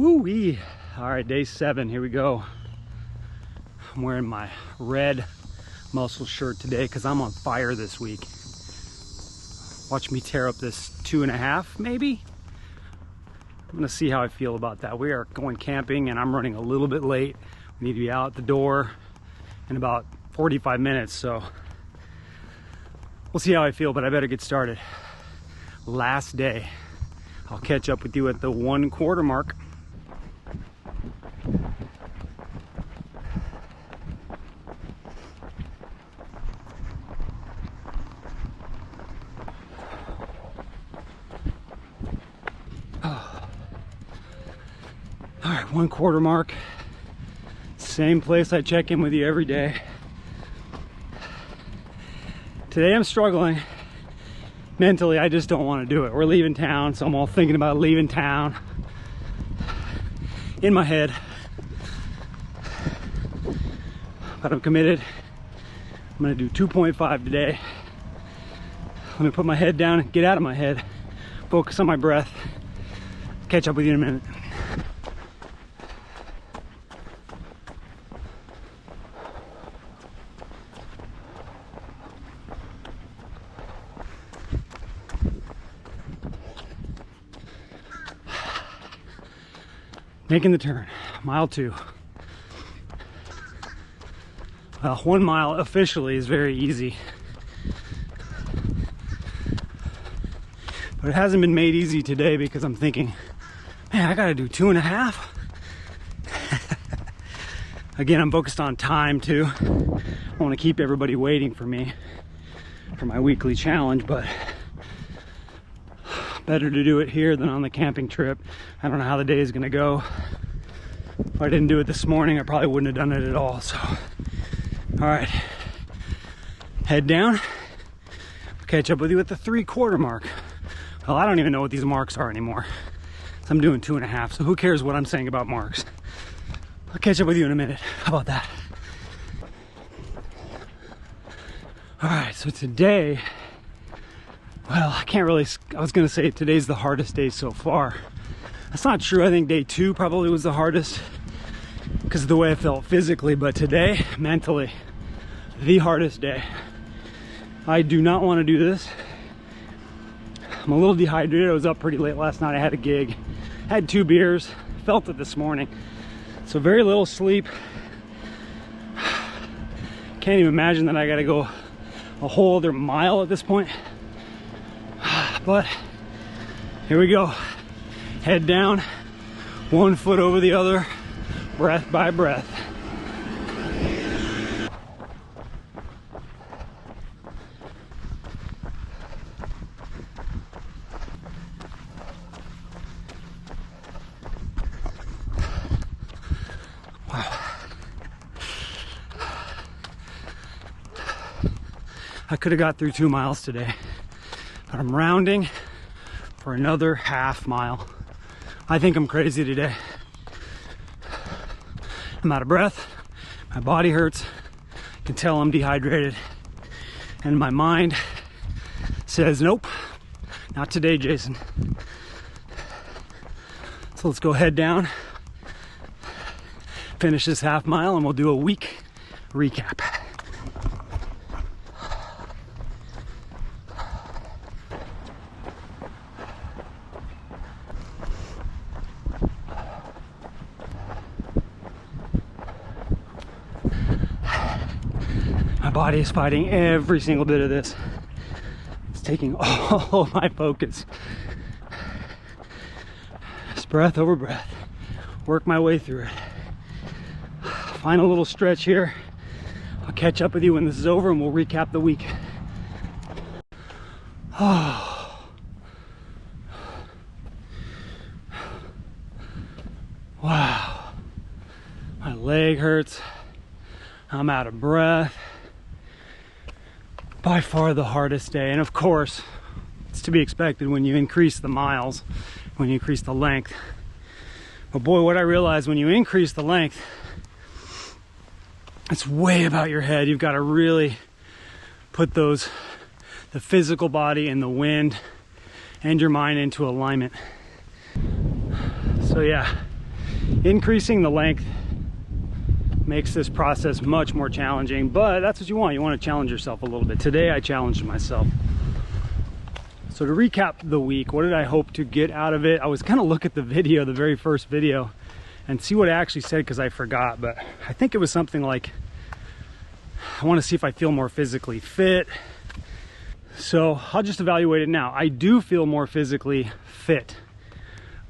Woo-wee. All right, day 7, here we go. I'm wearing my red muscle shirt today because I'm on fire this week. Watch me tear up this 2.5, maybe. I'm gonna see how I feel about that. We are going camping and I'm running a little bit late. We need to be out the door in about 45 minutes, so we'll see how I feel, but I better get started. Last day. I'll catch up with you at the 1/4 mark. All right, 1/4 mark. Same place I check in with you every day. Today I'm struggling. Mentally, I just don't want to do it. We're leaving town, so I'm all thinking about leaving town. In my head. But I'm committed. I'm gonna do 2.5 today. Let me put my head down, get out of my head, focus on my breath. Catch up with you in a minute. Making the turn, mile 2. Well, 1 mile officially is very easy. But it hasn't been made easy today because I'm thinking, man, I gotta do 2.5. Again, I'm focused on time too. I wanna keep everybody waiting for me for my weekly challenge, but better to do it here than on the camping trip. I don't know how the day is gonna go. If I didn't do it this morning, I probably wouldn't have done it at all, so. All right, head down. I'll catch up with you at the 3/4 mark. Well, I don't even know what these marks are anymore. So I'm doing 2.5, so who cares what I'm saying about marks? I'll catch up with you in a minute. How about that? All right, so today, well, I was gonna say today's the hardest day so far. That's not true. I think day 2 probably was the hardest because of the way I felt physically, but today, mentally, the hardest day. I do not want to do this. I'm a little dehydrated. I was up pretty late last night. I had a gig, had 2 beers, felt it this morning. So very little sleep. Can't even imagine that I gotta go a whole other mile at this point. But here we go. Head down, 1 foot over the other, breath by breath. Wow. I could have got through 2 miles today, but I'm rounding for another half mile. I think I'm crazy today. I'm out of breath, my body hurts, I can tell I'm dehydrated, and my mind says, nope, not today, Jason. So let's go head down, finish this half mile, and we'll do a week recap. My body is fighting every single bit of this. It's taking all of my focus. Just breath over breath. Work my way through it. Find a little stretch here. I'll catch up with you when this is over and we'll recap the week. Oh. Wow. My leg hurts. I'm out of breath. By far the hardest day, and of course it's to be expected when you increase the miles, when you increase the length. But boy, what I realized when you increase the length, it's way about your head. You've got to really put the physical body and the wind and your mind into alignment. So yeah, Increasing the length makes this process much more challenging, but that's what you want. You want to challenge yourself a little bit. Today I challenged myself. So to recap the week, what did I hope to get out of it? I was gonna look at the video, the very first video, and see what I actually said because I forgot, but I think it was something like, I want to see if I feel more physically fit. So I'll just evaluate it now. I do feel more physically fit.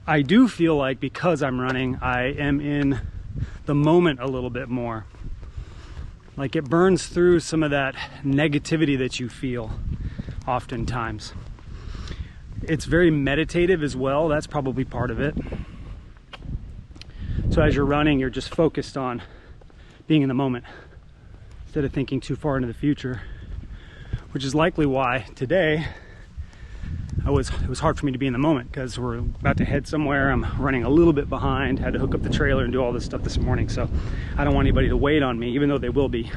I do feel like because I'm running, I am in the moment a little bit more. Like it burns through some of that negativity that you feel oftentimes. It's very meditative as well. That's probably part of it. So as you're running, you're just focused on being in the moment instead of thinking too far into the future, which is likely why today it was hard for me to be in the moment because we're about to head somewhere. I'm running a little bit behind, had to hook up the trailer and do all this stuff this morning, so I don't want anybody to wait on me, even though they will be.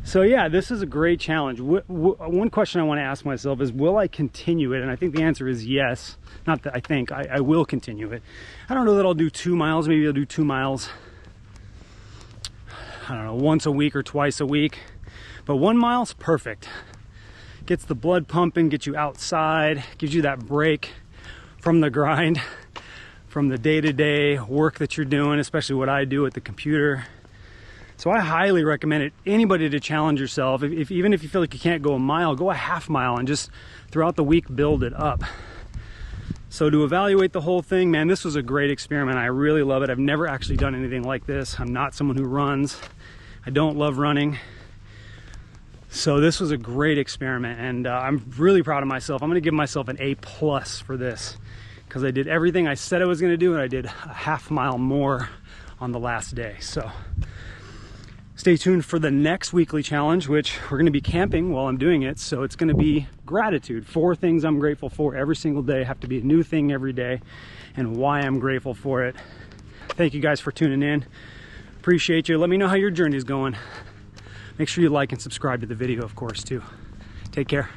So yeah, this is a great challenge. One question I want to ask myself is, will I continue it? And I think the answer is yes. Not that I think, I will continue it. I don't know that I'll do 2 miles. Maybe I'll do 2 miles, I don't know, once a week or twice a week. But 1 mile's perfect. Gets the blood pumping, gets you outside, gives you that break from the grind, from the day-to-day work that you're doing, especially what I do at the computer. So I highly recommend it. Anybody to challenge yourself. Even if you feel like you can't go a mile, go a half mile and just throughout the week build it up. So to evaluate the whole thing, man, this was a great experiment. I really love it. I've never actually done anything like this. I'm not someone who runs. I don't love running. So this was a great experiment, and I'm really proud of myself. I'm gonna give myself an A+ for this because I did everything I said I was gonna do, and I did a half mile more on the last day. So stay tuned for the next weekly challenge, which we're gonna be camping while I'm doing it. So it's gonna be gratitude. 4 things I'm grateful for every single day. Have to be a new thing every day, and why I'm grateful for it. Thank you guys for tuning in. Appreciate you. Let me know how your journey is going. Make sure you like and subscribe to the video, of course, too. Take care.